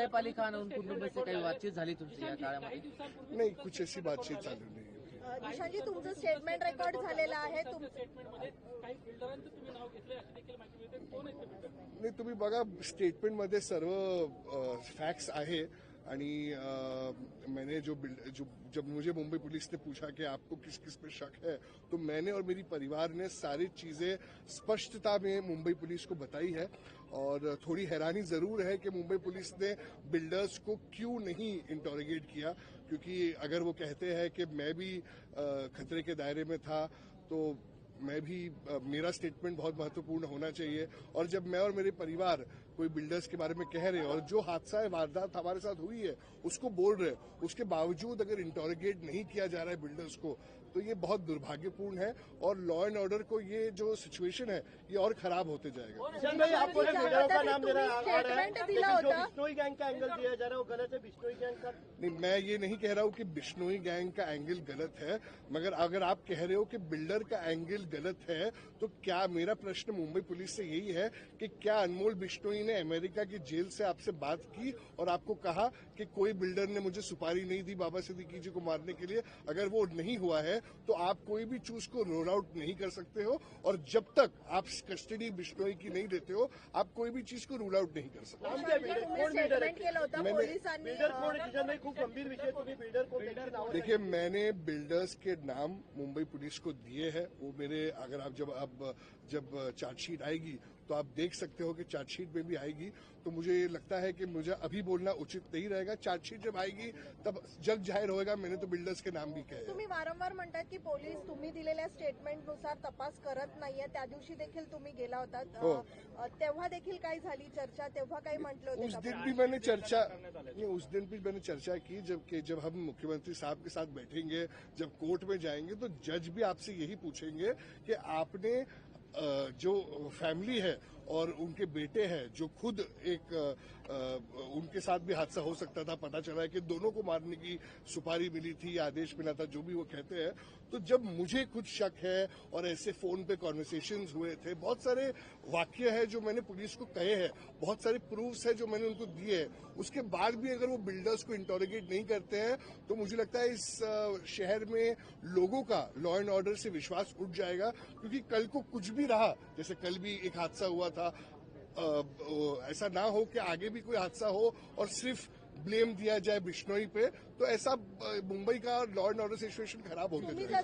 सैफ अली खान और उन कुटुंब से काही बातचीत झाली तुमची या काळामध्ये? नहीं, कुछ ऐसी बातचीत चालू नहीं है. दिशाजी, तुमचं स्टेटमेंट रेकॉर्ड झालेलं आहे. नाही, तुम्ही बघा स्टेटमेंटमध्ये सर्व फैक्ट्स आहे. आणि मैंने जब मुझे मुंबई पुलिस ने पूछा कि आपको किस किस पे शक है, तो मैंने और मेरी परिवार ने सारी चीजें स्पष्टता में मुंबई पुलिस को बताई है. और थोड़ी हैरानी जरूर है कि मुंबई पुलिस ने बिल्डर्स को क्यों नहीं इंटरोगेट किया, क्योंकि अगर वो कहते हैं कि मैं भी खतरे के दायरे में था तो मैं भी मेरा स्टेटमेंट बहुत महत्वपूर्ण होना चाहिए. और जब मैं और मेरे परिवार कोई बिल्डर्स के बारे में कह रहे हैं और जो हादसा वारदात हमारे साथ हुई है उसको बोल रहे हैं, उसके बावजूद अगर इंटरोगेट नहीं किया जा रहा है बिल्डर्स को, तो ये बहुत दुर्भाग्यपूर्ण है. और लॉ एंड ऑर्डर को ये जो सिचुएशन है ये और खराब होते जाएगा. भाई, आपको बिल्डरों का नाम ले रहा है, जो बिश्नोई गैंग का एंगल दिया जा रहा है वो गलत है. बिश्नोई गैंग का नहीं, मैं ये नहीं कह रहा हूँ कि बिश्नोई गैंग का एंगल गलत है, मगर अगर आप कह रहे हो कि बिल्डर का एंगल गलत है, तो क्या मेरा प्रश्न मुंबई पुलिस से यही है कि क्या अनमोल बिश्नोई ने अमेरिका की जेल से आपसे बात की और आपको कहा कि कोई बिल्डर ने मुझे सुपारी नहीं दी बाबा सिद्दीकी जी को मारने के लिए? अगर वो नहीं हुआ है तो आप कोई भी चीज को रोल आउट नहीं कर सकते हो. और जब तक आप कस्टडी बिश्नोई की नहीं देते हो, आप कोई भी चीज को रूल आउट नहीं कर सकते. देखिए, मैंने बिल्डर्स के नाम मुंबई पुलिस को दिए हैं. वो मेरे, अगर आप जब चार्जशीट आएगी तो आप देख सकते हो कि चार्जशीट में भी आएगी. तो मुझे लगता है कि मुझे अभी बोलना उचित नहीं रहेगा. चार्जशीट जब आएगी तब जग जाहीर होएगा. मैंने तो बिल्डर्स के नाम भी कहे. तुम्ही वारंवार म्हणतात की पोलीस तुम्ही दिलेल्या स्टेटमेंटनुसार तपास करत नाहीये. त्या दिवशी देखील तुम्ही गेला होता, तेव्हा देखील काय झाली चर्चा? तेव्हा काही म्हटलं होतं? उस दिन भी मैंने चर्चा की जब हम मुख्यमंत्री साहब के साथ बैठेंगे, जब कोर्ट में जाएंगे, तो जज भी आपसे यही पूछेंगे कि आपने जो फैमिली है और उनके बेटे हैं जो खुद उनके साथ भी हादसा हो सकता था, पता चला है कि दोनों को मारने की सुपारी मिली थी, आदेश मिला था, जो भी वो कहते हैं. तो जब मुझे कुछ शक है और ऐसे फोन पे कॉन्वर्सेशंस हुए थे, बहुत सारे वाक्य है जो मैंने पुलिस को कहे हैं, बहुत सारे प्रूफ्स है जो मैंने उनको दिए हैं, उसके बाद भी अगर वो बिल्डर्स को इंटरोगेट नहीं करते हैं तो मुझे लगता है इस शहर में लोगों का लॉ एंड ऑर्डर से विश्वास उठ जाएगा. क्योंकि कल को कुछ भी रहा, जैसे कल भी एक हादसा हुआ था, ऐसा ना हो कि आगे भी कोई हादसा हो और सिर्फ ब्लेम दिया जाए बिश्नोई पे, तो ऐसा मुंबई का लॉ एंड ऑर्डर सिच्युएशन खराब होते जाएगा.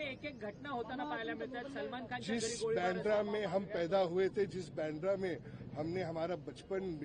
एक घटना होताना पाहायला मिळतात. सलमान खान जिस बैंड्रा में हम पैदा हुए थे, जिस बैंड्रा में हमने हमारा बचपन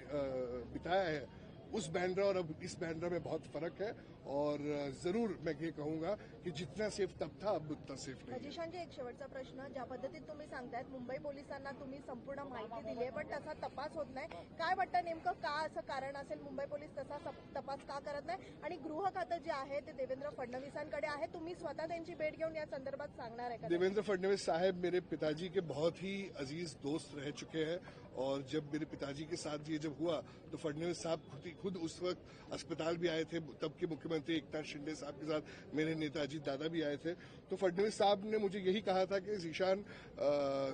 बिताया है, उस बैंड्रा और अब इस बैंड्रा में बहुत फर्क है. और जरूर मैं ये कहूंगा कि जितना सेफ तब था अब उतना सेफ नहीं. जिशांजी, एक शेवटचा प्रश्न. ज्या पद्धतीत तुम्ही सांगतायत मुंबई पोलिसांना तुम्ही संपूर्ण माहिती दिली आहे, पण तसा तपास होत नाही. काय वाटतं नेमकं का असं कारण असेल? मुंबई पोलीस तसा तपास का करत नाही? आणि गृह खातं जे आहे ते देवेंद्र फडणवीसांकडे आहे. तुम्ही स्वतः त्यांची भेट घेऊन या संदर्भात सांगणार आहे का? देवेंद्र फडणवीस साहब मेरे पिताजी के बहुत ही अजीज दोस्त रह चुके हैं. और जब मेरे पिताजी के साथ ये जब हुआ तो फडणवीस साहब खुद उस वक्त अस्पताल भी आए थे. तब के मुख्यमंत्री एकनाथ शिंदे साहब के साथ मेरे नेताजी दादा भी आए थे. तो फडणवीस साहब ने मुझे यही कहा था कि जीशान,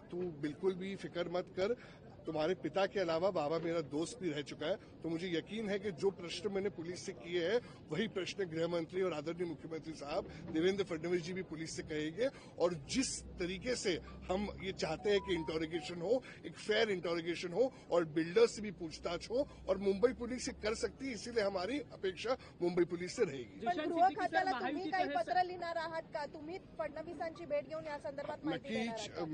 तू बिल्कुल भी फिक्र मत कर, तुम्हारे पिता के अलावा बाबा मेरा दोस्त भी रह चुका है. तो मुझे यकीन है कि जो प्रश्न मैंने पुलिस से किए हैं वही प्रश्न गृह मंत्री और आदरणीय मुख्यमंत्री साहब देवेंद्र फडणवीस जी भी पुलिस से कहेंगे. और जिस तरीके से हम ये चाहते हैं कि इंटरोगेशन हो, एक फेयर इंटरोगेशन हो और बिल्डर से भी पूछताछ हो, और मुंबई पुलिस से कर सकती है, इसीलिए हमारी अपेक्षा मुंबई पुलिस से रहेगी. गृह खात्याला तुम्ही काही पत्र लिहिणार आहात का? तुम्ही फडणवीसांची भेट घेऊन या संदर्भात माहिती देणार आहात का?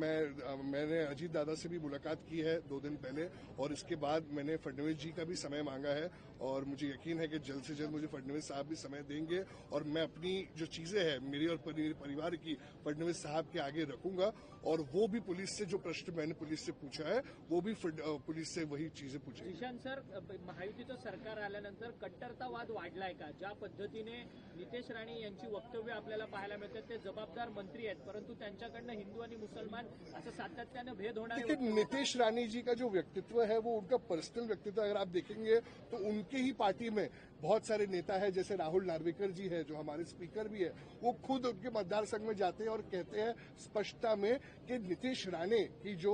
मैंने अजीत दादा से भी मुलाकात की है 2 दिन पहले, और इसके बाद मैंने फडणवीस जी का भी समय मांगा है. और मुझे यकीन है कि जल्द से जल्द मुझे फडणवीस साहब भी समय देंगे और मैं अपनी जो चीजें हैं मेरी और परिवार की फडणवीस साहब के आगे रखूंगा. और वो भी पुलिस से जो प्रश्न मैंने पुलिस से पूछा है वो भी पुलिस से वही चीजें पूछेंगे. जिशान सर, महायुतीचं सरकार आल्यानंतर कट्टरतावाद वाढलाय का? ज्या पद्धतीने नितेश राणे यांची वक्तव्य आपल्याला पाहायला मिळतात, ते जबाबदार मंत्री आहेत, परंतु त्यांच्याकडनं हिंदू आणि मुसलमान असं सातत्यानं भेद होणार. नितेश राणे जी का जो व्यक्तित्व है वो उनका पर्सनल व्यक्तित्व, अगर आप देखेंगे तो उनके ही पार्टी में बहुत सारे नेता है, जैसे राहुल नार्वेकर जी है जो हमारे स्पीकर भी है, वो खुद उनके मतदार संघ में जाते हैं और कहते हैं स्पष्टता में कि नीतीश राणे की जो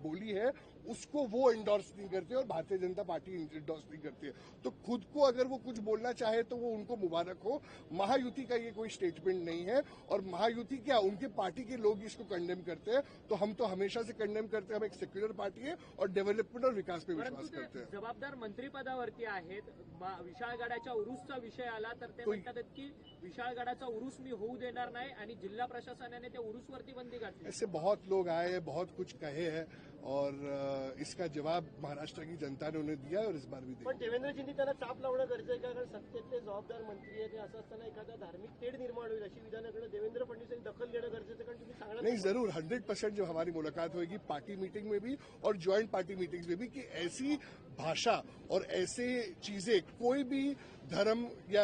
बोली है उसको वो इंडोर्स नहीं करते और भारतीय जनता पार्टी इंडोर्स नहीं करती है। तो खुद को अगर वो कुछ बोलना चाहे तो वो उनको मुबारक हो। महायुति का ये कोई स्टेटमेंट नहीं है, और महायुति क्या, उनके पार्टी के लोग इसको कंडेम करते हैं, तो हम तो हमेशा से कंडेम करते हैं। हम एक सेक्युलर पार्टी है और डेव्हलपमेंट और विकास पे परंतु विश्वास ते करते हैं। जबाबदार मंत्रिपदावरती आहेत. विशाळगडाच्या उरुसचा विषय आला तर ते म्हणतात की विशाळगडाचा उरुस मी होऊ देणार नाही आणि जिल्हा प्रशासनाने त्या उरुसवरती बंदी घातली. ऐसे बहुत लोग आए हैं, बहुत कुछ कहे हैं, और इसका जवाब महाराष्ट्र की जनता ने उन्हें दिया और इस बार भी पण देगा। देवेंद्रजींनी त्यांना चाप लावणं गरजेचं आहे का? कारण सत्तेतले जबाबदार मंत्री आहेत, असं असताना एखादा धार्मिक तेढ निर्माण होईल अशी विधानाकडे देवेंद्र फडणवीसांनी दखल घेणं गरजेचं आहे. कारण तुम्ही सांगणार नहीं, जरूर 100% जब हमारी मुलाकात होगी पार्टी मीटिंग में भी और ज्वाइंट पार्टी मीटिंग्स में भी, कि ऐसी भाषा और ऐसे चीजें कोई भी धर्म या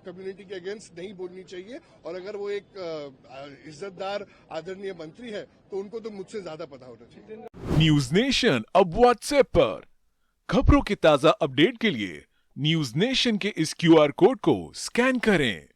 कम्युनिटी के अगेंस्ट नहीं बोलनी चाहिए। और अगर वो एक इज्जतदार आदरणीय मंत्री है तो उनको तो मुझसे ज्यादा पता होना चाहिए। न्यूज नेशन अब व्हाट्सएप पर खबरों के ताजा अपडेट के लिए न्यूज नेशन के इस QR कोड को स्कैन करें।